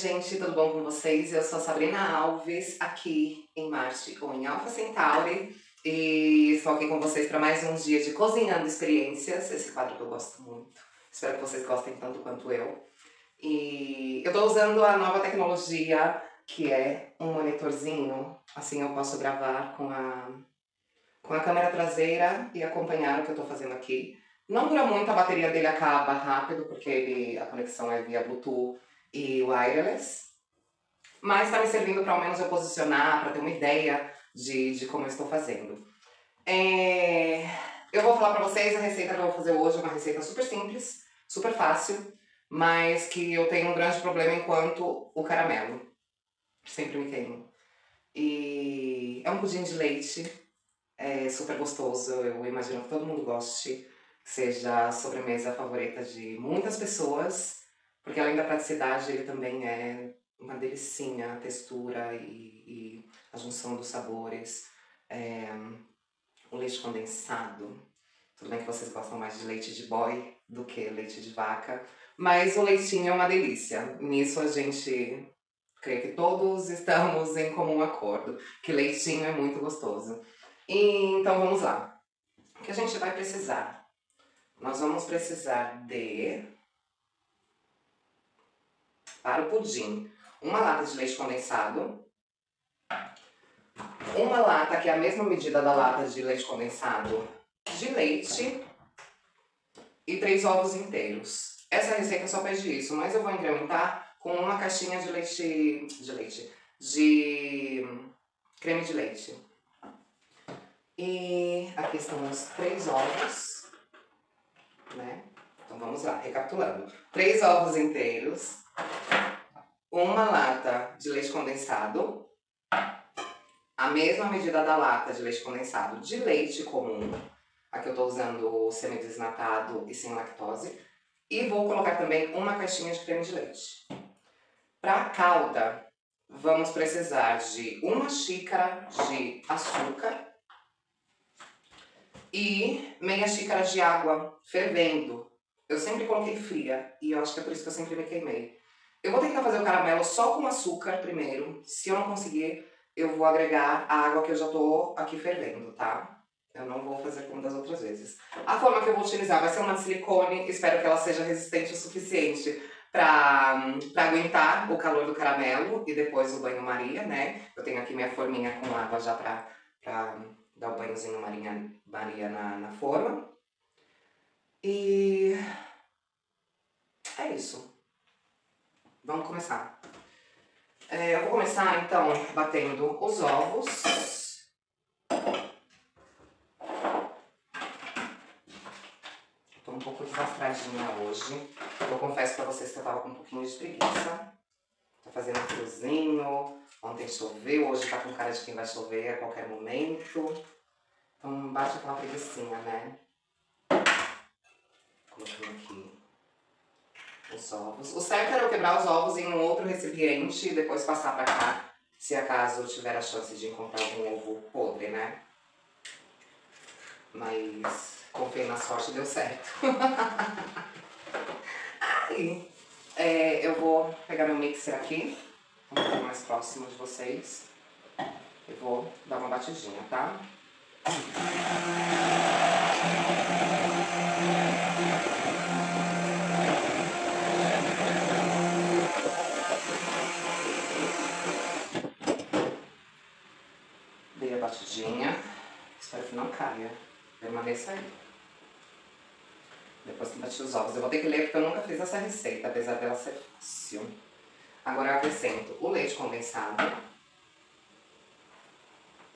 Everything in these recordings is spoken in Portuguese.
gente, tudo bom com vocês? Eu sou a Sabrina Alves, aqui em Marte ou em Alpha Centauri. E estou aqui com vocês para mais um dia de Cozinhando Experiências, esse quadro que eu gosto muito. Espero que vocês gostem tanto quanto eu. E eu estou usando a nova tecnologia, que é um monitorzinho. Assim eu posso gravar com a câmera traseira e acompanhar o que eu estou fazendo aqui. Não dura muito, a bateria dele acaba rápido, porque a conexão é via Bluetooth e wireless. Mas está me servindo para ao menos eu posicionar, para ter uma ideia de como eu estou fazendo. Eu vou falar para vocês a receita que eu vou fazer hoje, é uma receita super simples, super fácil, mas que eu tenho um grande problema enquanto o caramelo. Sempre me queimo. E é um pudim de leite, é super gostoso, eu imagino que todo mundo goste, que seja a sobremesa favorita de muitas pessoas, porque além da praticidade ele também é uma delicinha, a textura e a junção dos sabores. O leite condensado, tudo bem que vocês gostam mais de leite de boi do que leite de vaca, mas o leitinho é uma delícia. Nisso a gente, creio que todos estamos em comum acordo, que leitinho é muito gostoso. Então vamos lá. O que a gente vai precisar? Nós vamos precisar de, para o pudim, uma lata de leite condensado, uma lata, que é a mesma medida da lata de leite condensado, de leite e 3 ovos inteiros. Essa receita só pede isso, mas eu vou incrementar com uma caixinha de creme de leite. E aqui estão os 3 ovos, né? Então vamos lá, recapitulando. 3 ovos inteiros, uma lata de leite condensado, a mesma medida da lata de leite condensado de leite comum. Aqui eu tô usando o semidesnatado e sem lactose. E vou colocar também uma caixinha de creme de leite. Para a calda, vamos precisar de 1 xícara de açúcar e meia xícara de água fervendo. Eu sempre coloquei fria e eu acho que é por isso que eu sempre me queimei. Eu vou tentar fazer o caramelo só com açúcar primeiro. Se eu não conseguir, eu vou agregar a água que eu já tô aqui fervendo, tá? Eu não vou fazer como das outras vezes. A forma que eu vou utilizar vai ser uma de silicone. Espero que ela seja resistente o suficiente para aguentar o calor do caramelo e depois o banho-maria, né? Eu tenho aqui minha forminha com água já para dar o banhozinho maria na forma. E é isso. Vamos começar. Eu vou começar então batendo os ovos. Tô um pouco desastradinha hoje. Eu confesso pra vocês que eu tava com um pouquinho de preguiça. Tô fazendo um friozinho. Ontem choveu, hoje tá com cara de quem vai chover a qualquer momento. Então bate aquela preguicinha, né? Colocando aqui os ovos. O certo era eu quebrar os ovos em um outro recipiente e depois passar pra cá, se acaso eu tiver a chance de encontrar algum ovo podre, né? Mas confiei na sorte e deu certo. Aí, eu vou pegar meu mixer aqui, um pouco mais próximo de vocês, e vou dar uma batidinha, tá? Dei a batidinha, espero que não caia, permaneça aí. Depois que bati os ovos, eu vou ter que ler porque eu nunca fiz essa receita, apesar dela ser fácil. Agora eu acrescento o leite condensado.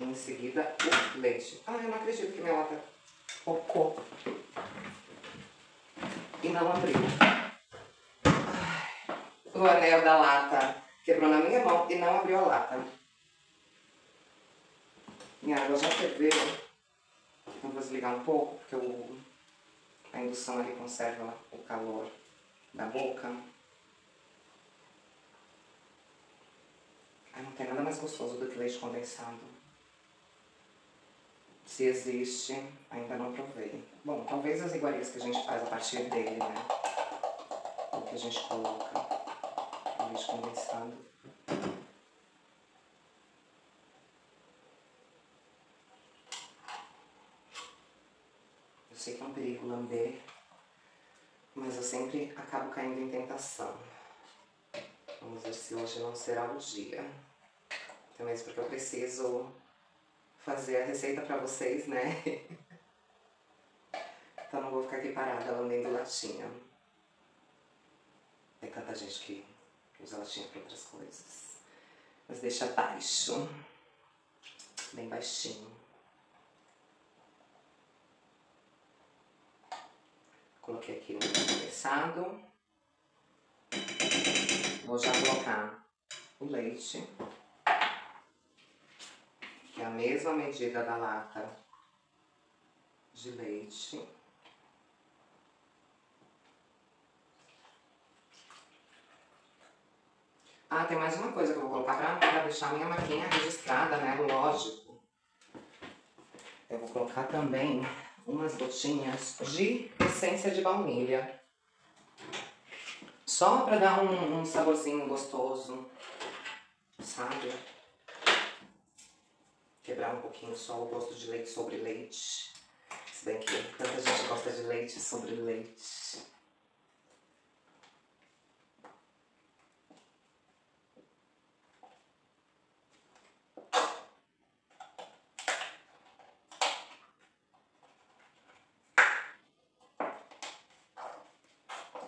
E em seguida o leite. Ah, eu não acredito que minha lata pocou. E não abriu. Ai, o anel da lata quebrou na minha mão e não abriu a lata. Minha água já ferveu. Eu vou desligar um pouco porque a indução ali conserva o calor da boca. Ai, não tem nada mais gostoso do que leite condensado. Se existe, ainda não provei. Bom, talvez as iguarias que a gente faz a partir dele, né? O que a gente coloca. leite condensado. Eu sei que é um perigo lamber, mas eu sempre acabo caindo em tentação. Vamos ver se hoje não será o dia. Até mesmo porque eu preciso fazer a receita pra vocês, né? Então não vou ficar aqui parada lambendo latinha. Tem tanta gente que usa latinha pra outras coisas. Mas deixa baixo. Bem baixinho. Coloquei aqui no condensado. Vou já colocar o leite, que é a mesma medida da lata de leite. Ah, tem mais uma coisa que eu vou colocar pra deixar a minha marquinha registrada, né? Lógico. Eu vou colocar também umas gotinhas de essência de baunilha. Só pra dar um saborzinho gostoso, sabe? Quebrar um pouquinho só o gosto de leite sobre leite. Se bem que tanta gente gosta de leite sobre leite.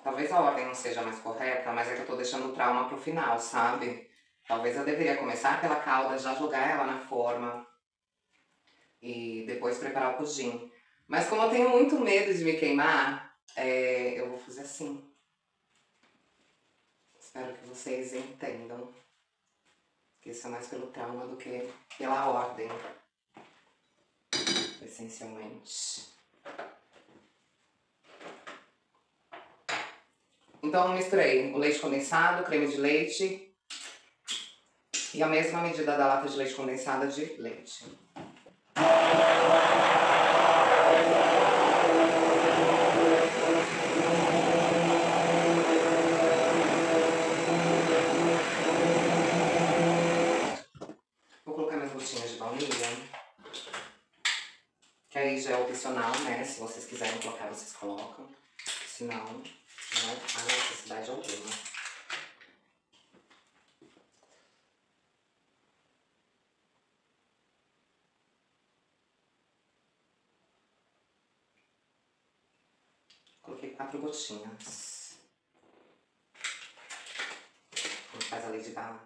Talvez a ordem não seja mais correta, mas é que eu tô deixando o trauma pro final, sabe? Talvez eu deveria começar pela calda, já jogar ela na forma e depois preparar o pudim. Mas como eu tenho muito medo de me queimar, eu vou fazer assim. Espero que vocês entendam que isso é mais pelo trauma do que pela ordem, essencialmente. Então eu misturei o leite condensado, o creme de leite e a mesma medida da lata de leite condensada de leite. Vou colocar minhas gotinhas de baunilha, que aí já é opcional, né? Se vocês quiserem colocar, vocês colocam. Senão, não há necessidade alguma. Coloquei 4 gotinhas. Como faz a Lady Gaga.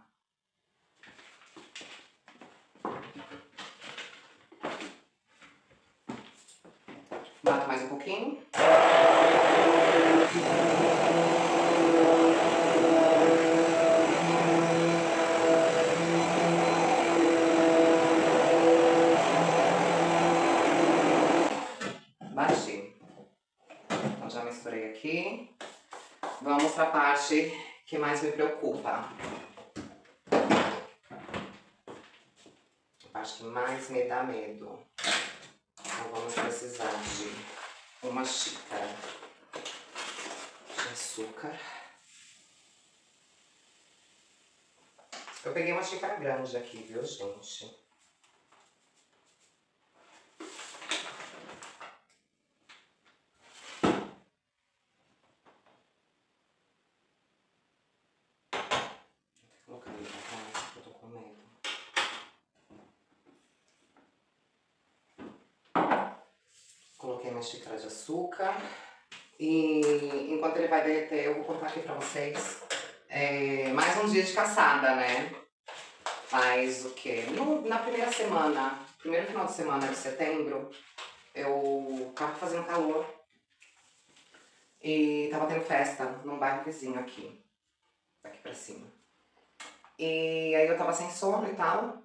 Bato mais um pouquinho. Bati. Então já misturei aqui. Vamos para a parte que mais me preocupa. A parte que mais me dá medo. Então vamos precisar de uma xícara de açúcar. Eu peguei uma xícara grande aqui, viu, gente? Vou colocar ele pra trás, porque eu tô com medo. Coloquei uma xícara de açúcar. E enquanto ele vai derreter, eu vou contar aqui pra vocês mais um dia de caçada, né? Faz o quê? Na primeira semana, primeiro final de semana de setembro, eu tava fazendo calor e tava tendo festa num bairro vizinho aqui, daqui pra cima. E aí eu tava sem sono e tal,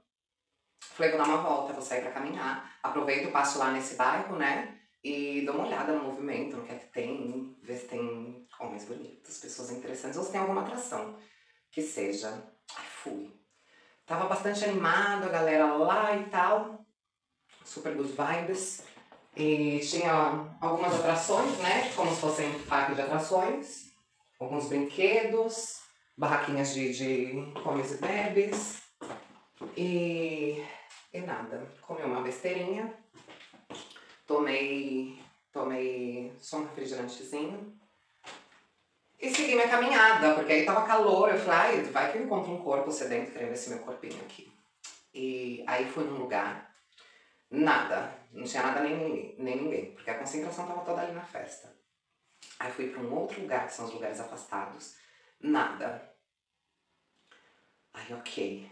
falei, vou dar uma volta, vou sair pra caminhar, aproveito, passo lá nesse bairro, né? E dou uma olhada no movimento, no que é que tem, ver se tem homens bonitos, pessoas interessantes, ou se tem alguma atração que seja. Ai, fui. Tava bastante animado, a galera lá e tal, super good vibes. E tinha algumas atrações, né, como se fossem parque de atrações, alguns brinquedos. barraquinhas de comes e bebes. E nada. Comi uma besteirinha. Tomei só um refrigerantezinho. E segui minha caminhada, porque aí tava calor. Eu falei, ai, vai que eu encontro um corpo sedento querendo ver esse meu corpinho aqui. E aí fui num lugar, nada. Não tinha nada nem ninguém, porque a concentração tava toda ali na festa. Aí fui pra um outro lugar, que são os lugares afastados. Nada. Aí, ok.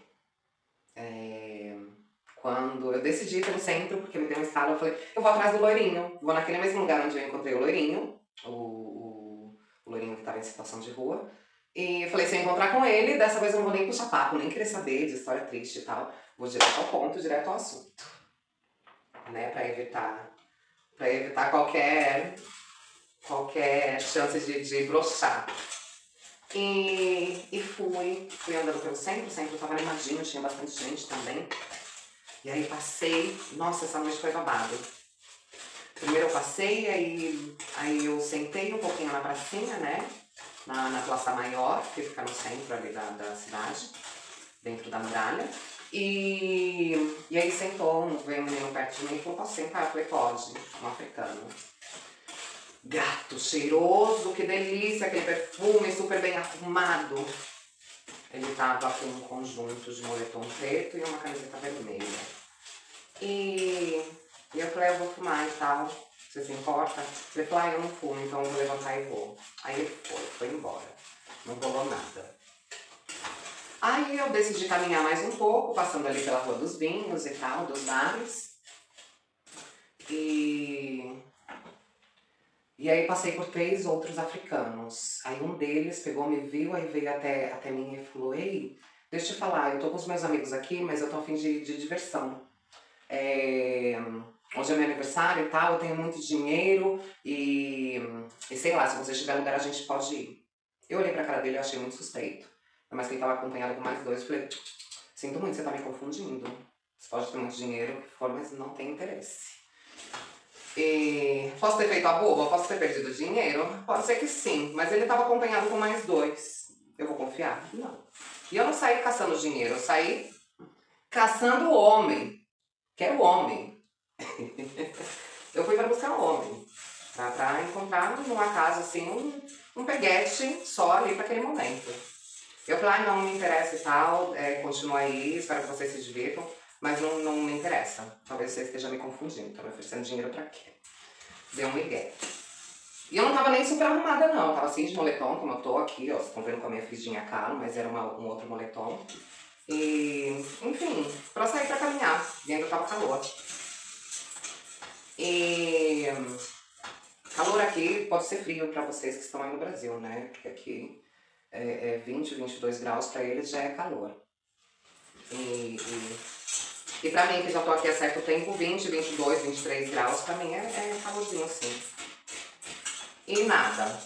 Quando eu decidi ir pelo centro, porque me deu um estalo, eu falei, eu vou atrás do loirinho. Vou naquele mesmo lugar onde eu encontrei o loirinho, o loirinho que tava em situação de rua. E eu falei, se eu encontrar com ele, dessa vez eu não vou nem puxar papo, nem querer saber de história triste e tal. Vou direto ao ponto, direto ao assunto. Né, pra evitar qualquer chance de broxar. E fui andando pelo centro, o centro tava animadinho, tinha bastante gente também. E aí passei, nossa, essa noite foi babado. Primeiro eu passei, aí eu sentei um pouquinho na pracinha, né? Na Praça Maior, que fica no centro ali da cidade, dentro da muralha. E aí veio um menino perto de mim e falou, posso sentar? Eu falei, pode, um africano. Gato, cheiroso, que delícia, aquele perfume super bem arrumado. Ele tava com um conjunto de moletom preto e uma camiseta vermelha. E eu falei, eu vou fumar e tal, você se importa? Ele falou, eu não fumo, então eu vou levantar e vou. Aí ele foi embora. Não rolou nada. Aí eu decidi caminhar mais um pouco, passando ali pela Rua dos Vinhos e tal, dos bares. E aí passei por 3 outros africanos. Aí um deles pegou, me viu, aí veio até mim e falou, ei, deixa eu te falar, eu tô com os meus amigos aqui, mas eu tô a fim de diversão. Hoje é meu aniversário e tal, eu tenho muito dinheiro e sei lá, se você estiver no lugar a gente pode ir. Eu olhei pra cara dele e achei muito suspeito. Mas que ele tava acompanhado com mais 2, eu falei, sinto muito, você tá me confundindo. Você pode ter muito dinheiro, o que for, mas não tem interesse. E posso ter feito a boba? Posso ter perdido dinheiro? Pode ser que sim, mas ele estava acompanhado com mais 2. Eu vou confiar? Não. E eu não saí caçando dinheiro, eu saí caçando o homem. Quero homem. Eu fui para buscar um homem. Pra encontrar numa casa assim, um peguete só ali para aquele momento. Eu falei, não me interessa e tal, continua aí, espero que vocês se divirtam. Mas não me interessa. Talvez você esteja me confundindo. Tá me oferecendo dinheiro pra quê? Deu um migué. E eu não tava nem super arrumada, não. Eu tava assim de moletom, como eu tô aqui, ó. Vocês estão vendo com a minha fizdinha caro, mas era um outro moletom. E, enfim, pra sair pra caminhar. E ainda tava calor. E calor aqui pode ser frio pra vocês que estão aí no Brasil, né? Porque aqui 20, 22 graus pra eles já é calor. E pra mim, que já tô aqui há certo tempo, 20, 22, 23 graus, pra mim é calorzinho assim. E nada.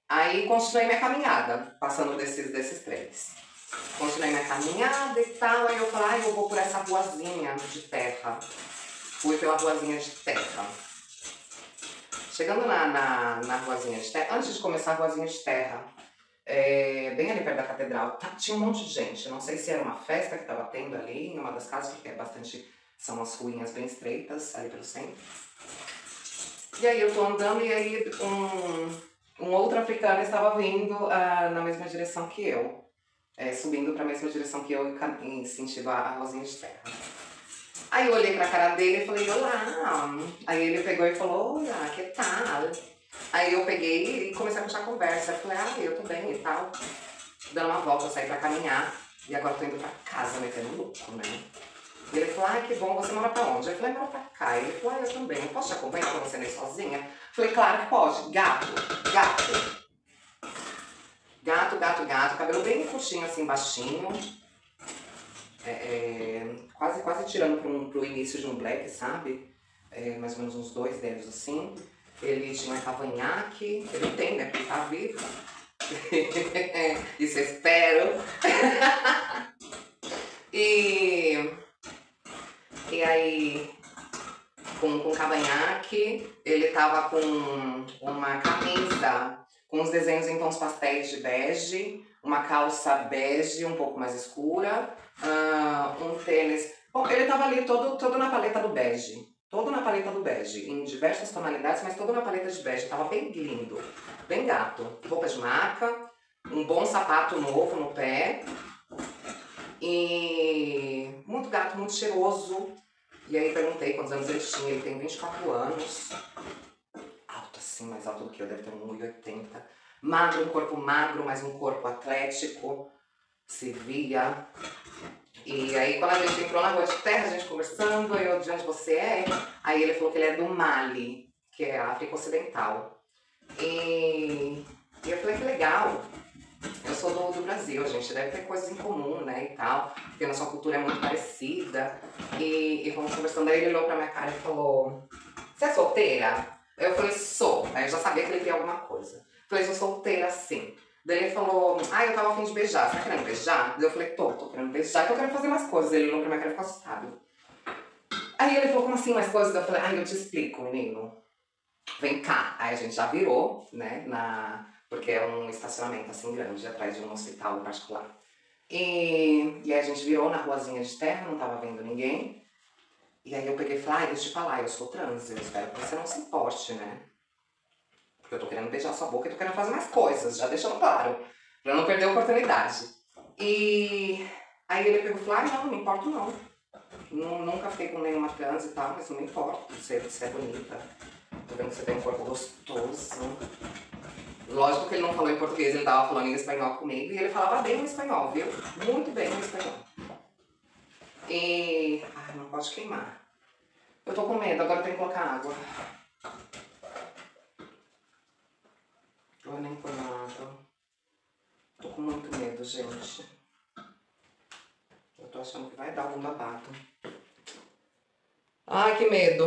Aí continuei minha caminhada, passando desses 3. Continuei minha caminhada e tal, aí eu falei, eu vou por essa ruazinha de terra. Fui pela ruazinha de terra. Chegando na ruazinha de terra, antes de começar a ruazinha de terra, bem ali perto da catedral, tinha um monte de gente. Eu não sei se era uma festa que estava tendo ali em uma das casas, porque são umas ruínas bem estreitas ali pelo centro. E aí eu tô andando e aí um outro africano estava vindo na mesma direção que eu. Subindo para a mesma direção que eu em sentido a ruazinha de terra. Aí eu olhei pra cara dele e falei, olá. Aí ele pegou e falou, olá, que tal? Aí eu peguei e comecei a puxar conversa. Eu falei, eu tô bem e tal. Dando uma volta, eu saí pra caminhar. E agora tô indo pra casa, metendo louco, né? E ele falou, que bom, você mora pra onde? Eu falei, moro pra cá. E ele falou, eu também. Eu posso te acompanhar pra você não ir sozinha? Eu falei, claro que pode. Gato. Cabelo bem curtinho, assim, baixinho. Quase tirando pro início de um black, sabe? Mais ou menos uns 2 dedos assim. Ele tinha um cavanhaque, ele tem, né? Porque ele tá vivo. Isso eu espero. E aí, com cavanhaque, ele tava com uma camisa com os desenhos em tons pastéis de bege, uma calça bege um pouco mais escura, um tênis... Bom, ele tava ali todo na paleta do bege. Todo na paleta do bege, em diversas tonalidades, mas todo na paleta de bege. Tava bem lindo, bem gato. Roupa de marca, um bom sapato novo no pé. E muito gato, muito cheiroso. E aí perguntei quantos anos ele tinha. Ele tem 24 anos. Alto assim, mais alto do que eu, deve ter 1,80. Magro, um corpo magro, mas um corpo atlético. Se via. E aí quando a gente entrou na rua de terra, a gente conversando, eu, de onde você é? Aí ele falou que ele é do Mali, que é a África Ocidental. E eu falei que legal. Eu sou do Brasil, a gente deve ter coisas em comum, né, e tal, porque a nossa cultura é muito parecida. E fomos conversando, aí ele olhou pra minha cara e falou: você é solteira? Eu falei: sou. Aí eu já sabia que ele queria alguma coisa. Eu falei: sou solteira, sim. Daí ele falou: eu tava a fim de beijar, você tá querendo beijar? Daí eu falei: tô querendo beijar, que eu quero fazer mais coisas. Ele olhou pra minha cara e ficou assustado. Aí ele falou: como assim mais coisas? Eu falei: eu te explico, menino. Vem cá. Aí a gente já virou, né, porque é um estacionamento assim grande, atrás de um hospital particular. E aí a gente virou na ruazinha de terra, não tava vendo ninguém. E aí eu peguei e falei: deixa eu te falar, eu sou trans, eu espero que você não se importe, né? Porque eu tô querendo beijar sua boca e tô querendo fazer mais coisas, já deixando claro, pra não perder a oportunidade. E aí ele pegou e falou: não me importo não. Nunca fiquei com nenhuma trans e tal, mas não me importo, você é bonita. Tô vendo que você tem um corpo gostoso. Lógico que ele não falou em português, ele tava falando em espanhol comigo e ele falava bem o espanhol, viu? Muito bem o espanhol. E... não pode queimar. Eu tô com medo, agora eu tenho que colocar água. Eu nem ponho água. Tô com muito medo, gente. Eu tô achando que vai dar algum babado. Ai, que medo.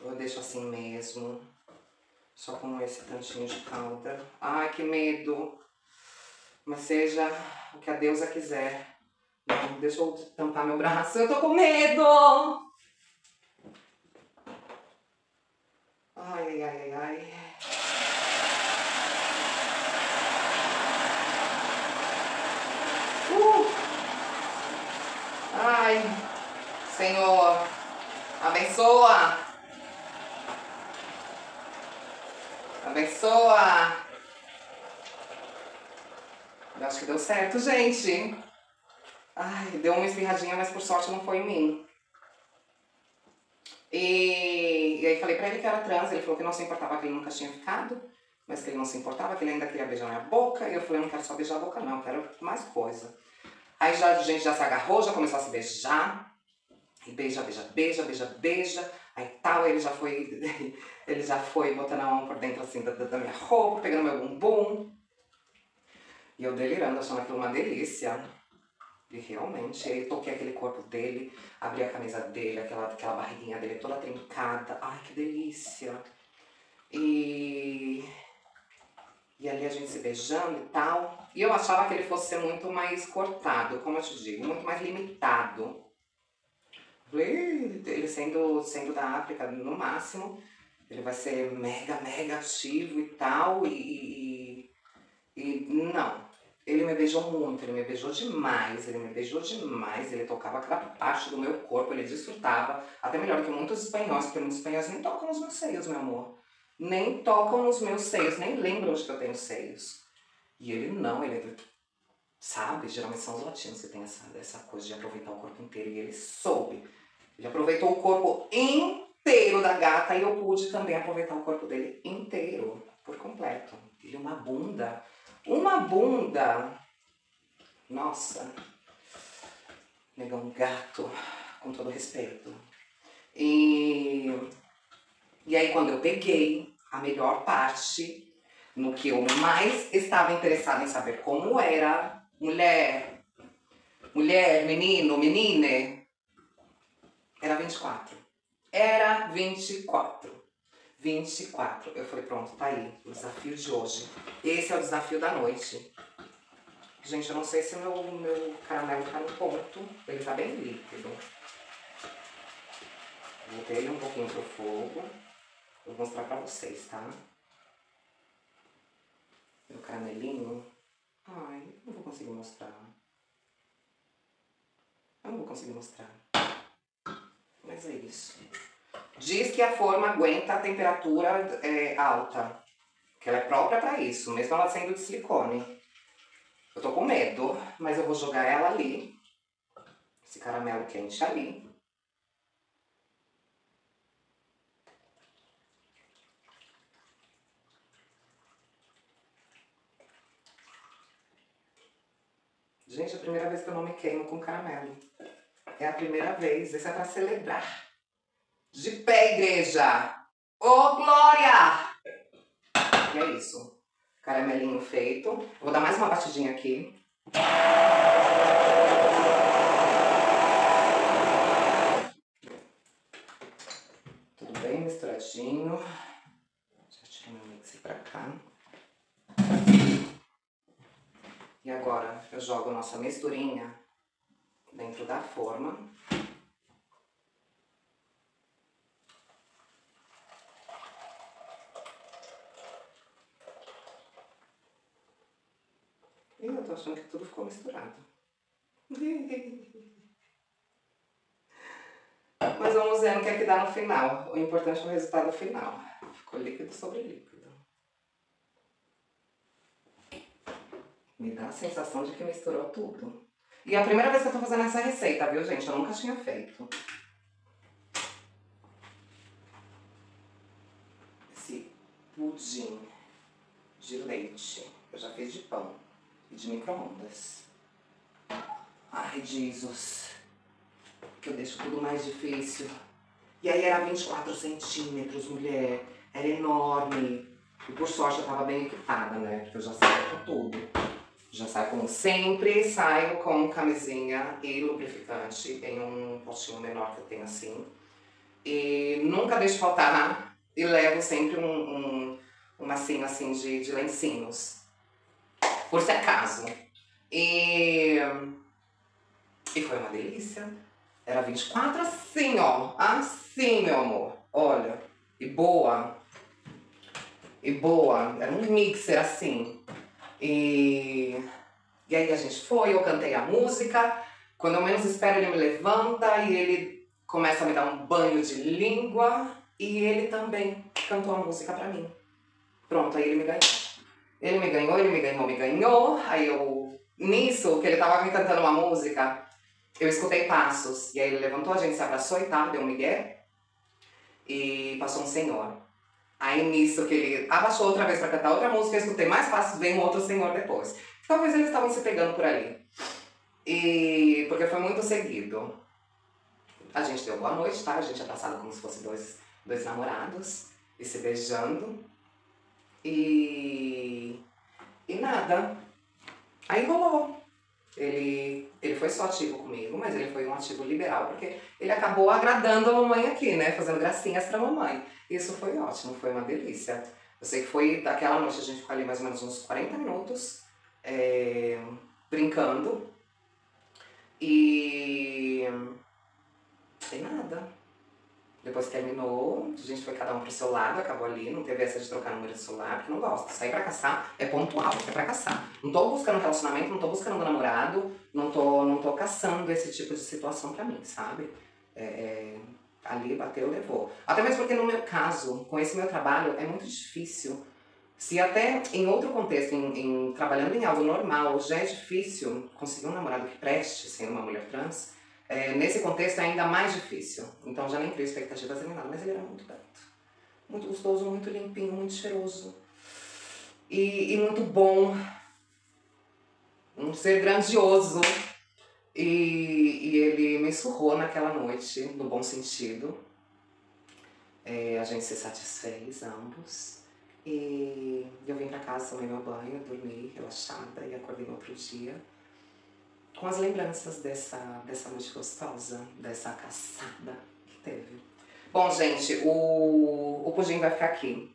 Eu deixo assim mesmo. Só com esse tantinho de calda. Ai, que medo. Mas seja o que a deusa quiser. Não, deixa eu tampar meu braço. Eu tô com medo. Ai. Ai, Senhor, abençoa. Abençoa. Eu acho que deu certo, gente. Ai, deu uma espirradinha, mas por sorte não foi em mim. E aí falei pra ele que era trans, ele falou que não se importava, que ele nunca tinha ficado, mas que ele não se importava, que ele ainda queria beijar minha boca. E eu falei: eu não quero só beijar a boca não, eu quero mais coisa. Aí a gente já se agarrou, já começou a se beijar. E beija. Aí tal, ele já foi botando a mão por dentro assim da minha roupa, pegando meu bumbum. E eu delirando, achando aquilo uma delícia. E realmente, aí toquei aquele corpo dele, abri a camisa dele, aquela barriguinha dele toda trincada. Ai, que delícia. E ali a gente se beijando e tal. E eu achava que ele fosse ser muito mais cortado, como eu te digo, muito mais limitado. Ele sendo da África no máximo, ele vai ser mega ativo e tal. E não. Ele me beijou muito, ele me beijou demais, ele tocava cada parte do meu corpo, ele desfrutava, até melhor que muitos espanhóis, porque muitos espanhóis nem tocam nos meus seios, meu amor. Nem tocam nos meus seios, nem lembram de que eu tenho seios. E ele não, ele, sabe, geralmente são os latinos que têm essa coisa de aproveitar o corpo inteiro, e ele soube. Ele aproveitou o corpo inteiro da gata e eu pude também aproveitar o corpo dele inteiro, por completo. Ele uma bunda. Nossa. Negão gato, com todo respeito. E aí quando eu peguei a melhor parte, no que eu mais estava interessada em saber como era, mulher, menino, menine, era 24. Era 24. 24. Eu falei: pronto, tá aí, o desafio de hoje. Esse é o desafio da noite. Gente, eu não sei se o meu caramelo tá no ponto. Ele tá bem líquido. Voltei ele um pouquinho pro fogo. Vou mostrar pra vocês, tá? O caramelinho. Ai, não vou conseguir mostrar. Eu não vou conseguir mostrar. Mas é isso. Diz que a forma aguenta a temperatura alta. Que ela é própria pra isso, mesmo ela sendo de silicone. Eu tô com medo, mas eu vou jogar ela ali. Esse caramelo quente ali. Gente, é a primeira vez que eu não me queimo com caramelo. É a primeira vez. Isso é pra celebrar. De pé, igreja! Ô, glória! E é isso. Caramelinho feito. Eu vou dar mais uma batidinha aqui. Tudo bem misturadinho. Já tirei meu mixer pra cá. E agora eu jogo nossa misturinha dentro da forma. E eu tô achando que tudo ficou misturado. Mas vamos ver o que é que dá no final. O importante é o resultado final. Ficou líquido sobre líquido. Me dá a sensação de que misturou tudo. E é a primeira vez que eu tô fazendo essa receita, viu, gente? Eu nunca tinha feito. Esse pudim de leite. Eu já fiz de pão e de micro-ondas. Ai, Jesus. Que eu deixo tudo mais difícil. E aí era 24 centímetros, mulher. Era enorme. E por sorte eu tava bem equipada, né? Porque eu já saio com tudo. Já saio com... Sempre saio com camisinha e lubrificante em um potinho menor que eu tenho assim. E nunca deixo faltar. E levo sempre uma massinha assim de lencinhos. Por se acaso. E foi uma delícia. Era 24 assim, ó. Assim, meu amor. Olha. E boa. E boa. Era um mixer assim. E aí a gente foi, eu cantei a música. Quando eu menos espero, ele me levanta e ele começa a me dar um banho de língua. E ele também cantou a música pra mim. Pronto, aí ele me ganhou. Ele me ganhou, ele me ganhou, me ganhou. Aí eu, nisso, que ele tava me cantando uma música, eu escutei passos. E aí ele levantou, a gente se abraçou e tal, deu um migué. E passou um senhor. Aí nisso que ele abaixou outra vez pra cantar outra música, eu escutei mais passos, veio um outro senhor depois. Talvez eles estavam se pegando por ali. E porque foi muito seguido. A gente deu boa noite, tá? A gente abraçado como se fosse dois namorados. E se beijando. E nada. Aí rolou. Ele foi só ativo comigo, mas ele foi um ativo liberal, porque ele acabou agradando a mamãe aqui, né? Fazendo gracinhas pra mamãe. Isso foi ótimo, foi uma delícia. Eu sei que foi daquela noite, a gente ficou ali mais ou menos uns 40 minutos, brincando. E nada. Depois terminou, a gente foi cada um pro seu lado, acabou ali, não teve essa de trocar número de celular, porque não gosto. Sair pra caçar é pontual, é pra caçar. Não tô buscando relacionamento, não tô buscando um namorado, não tô caçando esse tipo de situação pra mim, sabe? Ali bateu, levou. Até mesmo porque no meu caso, com esse meu trabalho, é muito difícil. Se até em outro contexto, trabalhando em algo normal, já é difícil conseguir um namorado que preste, sendo uma mulher trans, nesse contexto é ainda mais difícil. Então já nem crio expectativas nem nada, mas ele era muito gato. Muito gostoso, muito limpinho, muito cheiroso. E muito bom. Um ser grandioso. E ele me surrou naquela noite, no bom sentido. A gente se satisfez, ambos. E eu vim pra casa, tomei meu banho, dormi relaxada e acordei no outro dia com as lembranças dessa noite gostosa, dessa caçada que teve. Bom, gente, o pudim vai ficar aqui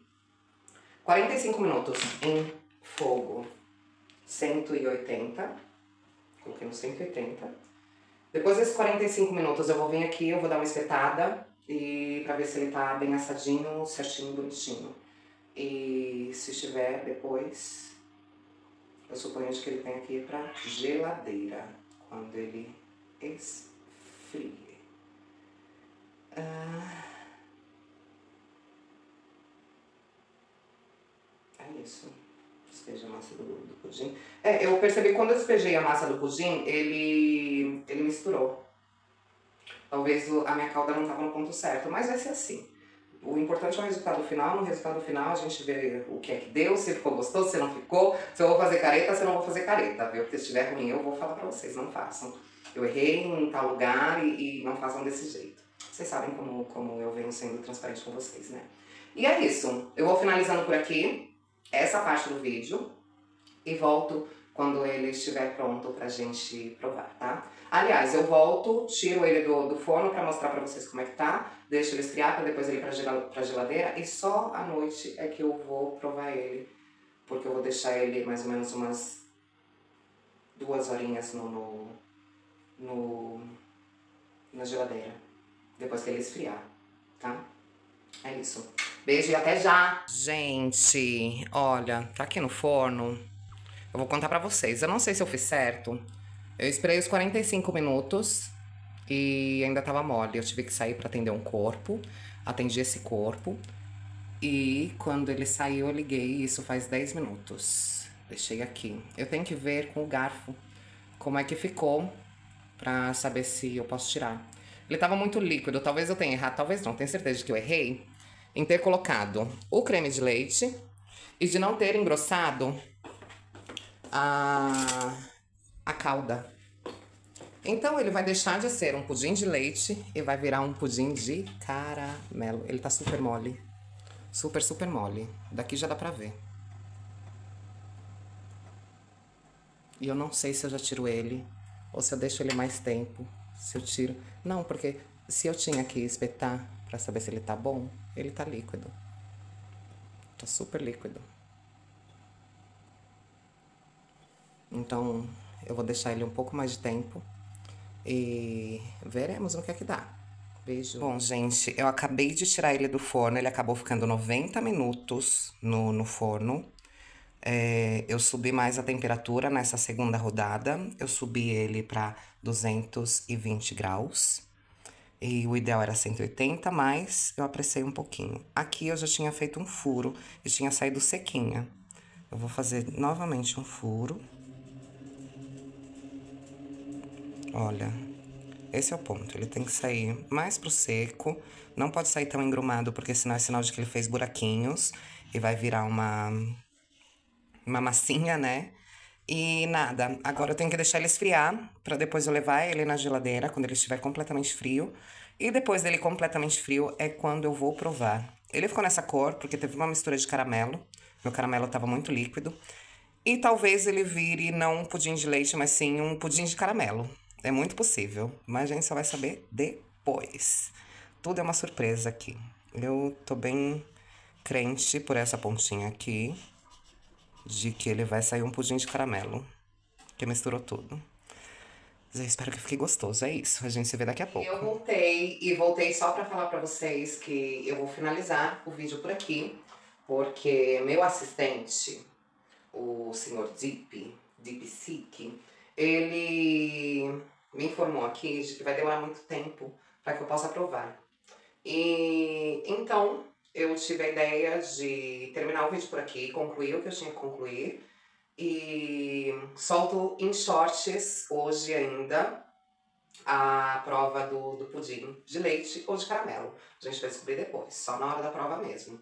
45 minutos em fogo 180. Coloquei no 180. Depois desses 45 minutos eu vou vir aqui, eu vou dar uma espetada e pra ver se ele tá bem assadinho, certinho, bonitinho. E se estiver depois, eu suponho que ele tem que ir pra geladeira quando ele esfrie. É isso. Despeja a massa do pudim. Eu percebi que quando eu despejei a massa do pudim, ele misturou. Talvez a minha calda não estava no ponto certo, mas vai ser assim. O importante é o resultado final. No resultado final a gente vê o que é que deu, se ficou gostoso, se não ficou, se eu vou fazer careta, se eu não vou fazer careta, viu? Porque se estiver ruim eu vou falar pra vocês, não façam. Eu errei em tal lugar e não façam desse jeito. Vocês sabem como eu venho sendo transparente com vocês, né? E é isso. Eu vou finalizando por aqui essa parte do vídeo e volto quando ele estiver pronto pra gente provar, tá? Aliás, eu volto, tiro ele do forno pra mostrar pra vocês como é que tá, deixo ele esfriar pra depois ele ir pra geladeira e só à noite é que eu vou provar ele, porque eu vou deixar ele mais ou menos umas 2 horinhas na geladeira, depois que ele esfriar, tá? É isso. Beijo e até já! Gente, olha, tá aqui no forno. Eu vou contar pra vocês. Eu não sei se eu fiz certo. Eu esperei os 45 minutos e ainda tava mole. Eu tive que sair pra atender um corpo. Atendi esse corpo. E quando ele saiu, eu liguei. Isso faz 10 minutos. Deixei aqui. Eu tenho que ver com o garfo como é que ficou pra saber se eu posso tirar. Ele tava muito líquido. Talvez eu tenha errado, talvez não. Tenho certeza de que eu errei em ter colocado o creme de leite e de não ter engrossado a calda. Então ele vai deixar de ser um pudim de leite e vai virar um pudim de caramelo. Ele tá super mole. Super, super mole. Daqui já dá pra ver. E eu não sei se eu já tiro ele ou se eu deixo ele mais tempo. Se eu tiro... Não, porque se eu tinha que espetar pra saber se ele tá bom, ele tá líquido. Tá super líquido. Então eu vou deixar ele um pouco mais de tempo e veremos no que é que dá. Beijo. Bom, gente, eu acabei de tirar ele do forno. Ele acabou ficando 90 minutos no forno. Eu subi mais a temperatura nessa segunda rodada. Eu subi ele para 220 graus. E o ideal era 180, mas eu apressei um pouquinho. Aqui eu já tinha feito um furo e tinha saído sequinha. Eu vou fazer novamente um furo. Olha, esse é o ponto. Ele tem que sair mais pro seco. Não pode sair tão engrumado, porque senão é sinal de que ele fez buraquinhos. E vai virar uma massinha, né? E nada, agora eu tenho que deixar ele esfriar, pra depois eu levar ele na geladeira, quando ele estiver completamente frio. E depois dele completamente frio é quando eu vou provar. Ele ficou nessa cor, porque teve uma mistura de caramelo. Meu caramelo tava muito líquido. E talvez ele vire não um pudim de leite, mas sim um pudim de caramelo. É muito possível, mas a gente só vai saber depois. Tudo é uma surpresa aqui. Eu tô bem crente por essa pontinha aqui, de que ele vai sair um pudim de caramelo, que misturou tudo. Mas eu espero que fique gostoso, é isso. A gente se vê daqui a pouco. Eu voltei só pra falar pra vocês que eu vou finalizar o vídeo por aqui, porque meu assistente, o senhor Deep ele me informou aqui de que vai demorar muito tempo para que eu possa provar. E então eu tive a ideia de terminar o vídeo por aqui, concluir o que eu tinha que concluir e solto em shorts hoje ainda a prova do pudim de leite ou de caramelo. A gente vai descobrir depois, só na hora da prova mesmo.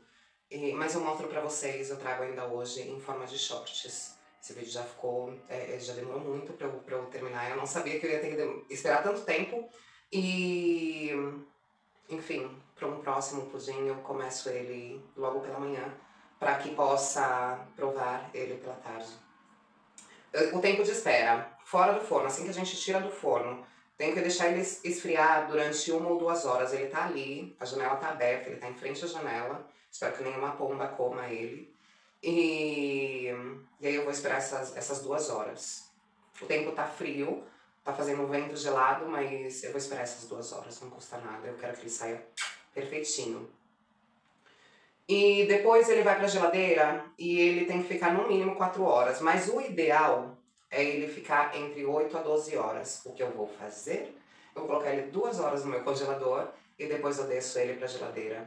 Mas eu mostro pra vocês, eu trago ainda hoje em forma de shorts. Esse vídeo já ficou, já demorou muito pra eu terminar. Eu não sabia que eu ia ter que esperar tanto tempo. E, enfim, para um próximo pudim eu começo ele logo pela manhã, pra que possa provar ele pela tarde. O tempo de espera, fora do forno, assim que a gente tira do forno, tem que deixar ele esfriar durante 1 ou 2 horas. Ele tá ali, a janela tá aberta, ele tá em frente à janela. Espero que nenhuma pomba coma ele. E aí eu vou esperar essas 2 horas. O tempo tá frio, tá fazendo um vento gelado, mas eu vou esperar essas 2 horas, não custa nada. Eu quero que ele saia perfeitinho. E depois ele vai pra geladeira e ele tem que ficar no mínimo 4 horas. Mas o ideal é ele ficar entre 8 a 12 horas. O que eu vou fazer? Eu vou colocar ele 2 horas no meu congelador e depois eu desço ele pra geladeira.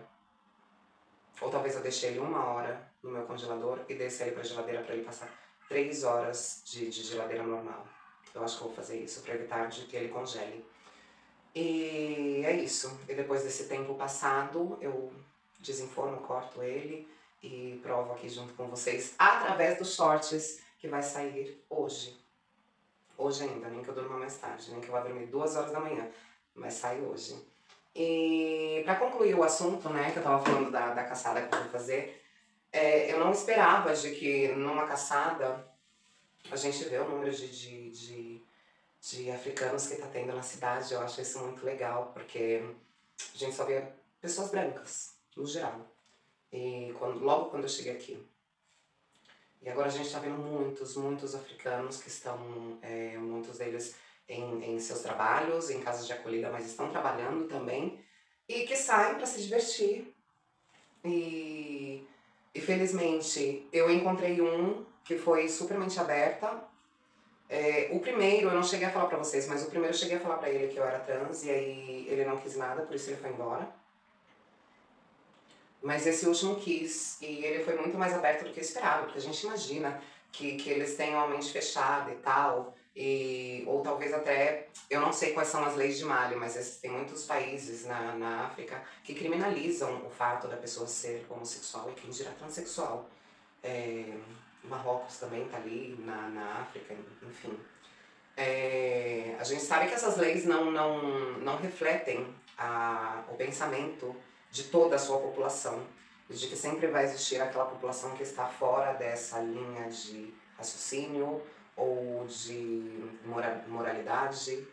Ou talvez eu deixe ele 1 hora no meu congelador e desça ele pra geladeira pra ele passar 3 horas de geladeira normal. Eu acho que eu vou fazer isso pra evitar de que ele congele. E é isso. E depois desse tempo passado, eu desenformo, corto ele e provo aqui junto com vocês através dos shorts que vai sair hoje. Hoje ainda, nem que eu durma mais tarde, nem que eu vá dormir 2 horas da manhã, mas sai hoje. E pra concluir o assunto, né, que eu tava falando da caçada que eu vou fazer, eu não esperava de que numa caçada a gente vê o número de africanos que tá tendo na cidade. Eu acho isso muito legal, porque a gente só vê pessoas brancas, no geral. E logo quando eu cheguei aqui. E agora a gente tá vendo muitos africanos que estão, muitos deles em seus trabalhos, em casas de acolhida, mas estão trabalhando também. E que saem para se divertir. E felizmente eu encontrei um que foi supermente aberta. O primeiro, eu não cheguei a falar pra vocês, mas o primeiro eu cheguei a falar pra ele que eu era trans, e aí ele não quis nada, por isso ele foi embora. Mas esse último quis, e ele foi muito mais aberto do que eu esperava, porque a gente imagina que eles tenham a mente fechada e tal, ou talvez até, eu não sei quais são as leis de Mali, mas existem muitos países na África que criminalizam o fato da pessoa ser homossexual e quem dirá transexual. Marrocos também tá ali na África, enfim. A gente sabe que essas leis não refletem o pensamento de toda a sua população, de que sempre vai existir aquela população que está fora dessa linha de raciocínio ou de moralidade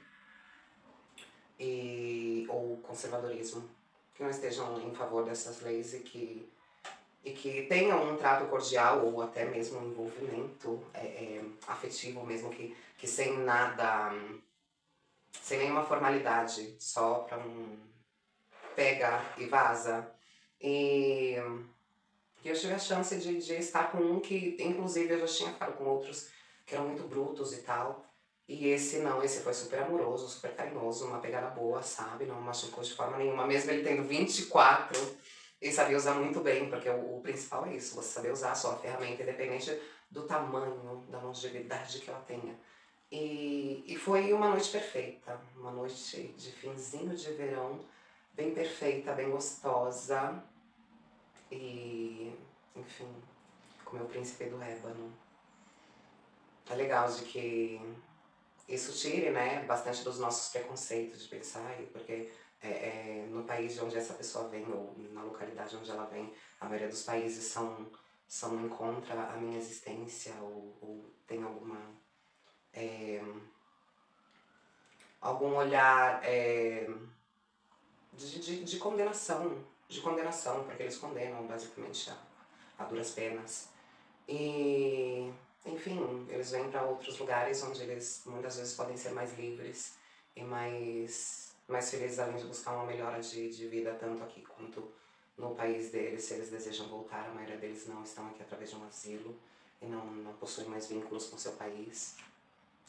ou conservadorismo, que não estejam em favor dessas leis e que tenham um trato cordial ou até mesmo um envolvimento afetivo, mesmo que sem nada, sem nenhuma formalidade, só pra um pega e vaza. E eu tive a chance de estar com um que, inclusive, eu já tinha ficado com outros que eram muito brutos e tal. E esse não, esse foi super amoroso, super carinhoso, uma pegada boa, sabe? Não machucou de forma nenhuma, mesmo ele tendo 24, ele sabia usar muito bem, porque o principal é isso, você saber usar a sua ferramenta, independente do tamanho, da longevidade que ela tenha. E foi uma noite perfeita, uma noite de finzinho de verão, bem perfeita, bem gostosa. E, enfim, comer o príncipe do ébano. É legal de que isso tire, né, bastante dos nossos preconceitos de pensar, porque no país de onde essa pessoa vem, ou na localidade onde ela vem, a maioria dos países são em contra a minha existência, ou tem algum olhar de condenação, porque eles condenam basicamente a duras penas. E, enfim, eles vêm para outros lugares onde eles muitas vezes podem ser mais livres e mais felizes, além de buscar uma melhora de vida, tanto aqui quanto no país deles, se eles desejam voltar. A maioria deles não estão aqui através de um asilo e não possuem mais vínculos com seu país.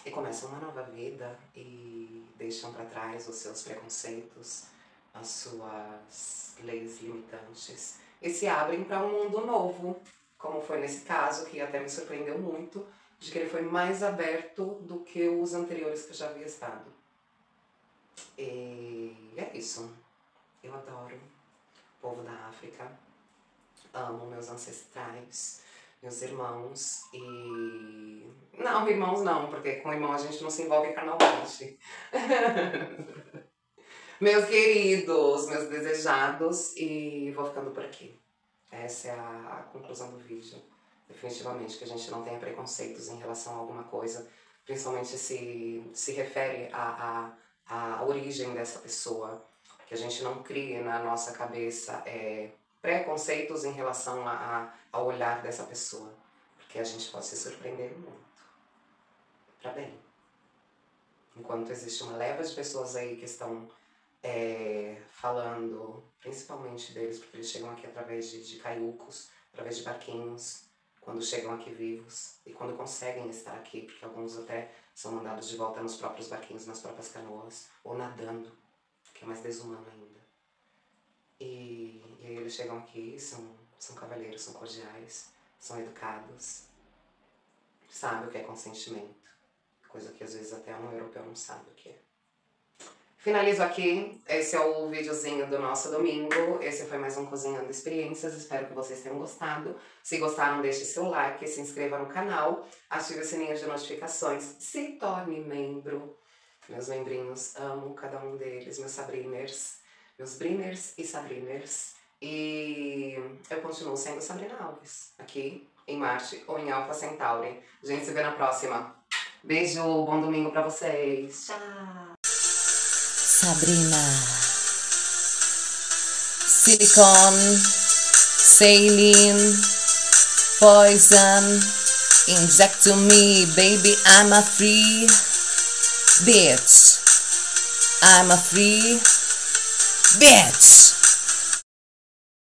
E começam uma nova vida e deixam para trás os seus preconceitos, as suas leis limitantes, e se abrem para um mundo novo, como foi nesse caso, que até me surpreendeu muito, de que ele foi mais aberto do que os anteriores que eu já havia estado. E é isso. Eu adoro o povo da África, amo meus ancestrais, meus irmãos e... Não, irmãos não, porque com irmão a gente não se envolve carnalmente. Meus queridos, meus desejados, e vou ficando por aqui. Essa é a conclusão do vídeo. Definitivamente que a gente não tenha preconceitos em relação a alguma coisa, principalmente se refere à origem dessa pessoa, que a gente não crie na nossa cabeça preconceitos em relação ao olhar dessa pessoa, porque a gente pode se surpreender muito, pra bem. Enquanto existe uma leva de pessoas aí que estão falando principalmente deles, porque eles chegam aqui através de caiucos, através de barquinhos, quando chegam aqui vivos e quando conseguem estar aqui, porque alguns até são mandados de volta nos próprios barquinhos, nas próprias canoas, ou nadando, que é mais desumano ainda. E aí eles chegam aqui, são cavalheiros, são cordiais, são educados, sabem o que é consentimento, coisa que às vezes até um europeu não sabe o que é. Finalizo aqui, esse é o videozinho do nosso domingo, esse foi mais um Cozinhando Experiências, espero que vocês tenham gostado. Se gostaram, deixe seu like, se inscreva no canal, ative o sininho de notificações, se torne membro. Meus membrinhos, amo cada um deles, meus sabriners, meus briners e sabriners. E eu continuo sendo Sabrina Alves, aqui em Marte ou em Alpha Centauri. A gente se vê na próxima. Beijo, bom domingo pra vocês. Tchau! Sabrina, silicone, saline, poison, inject to me, baby, I'm a free bitch, I'm a free bitch.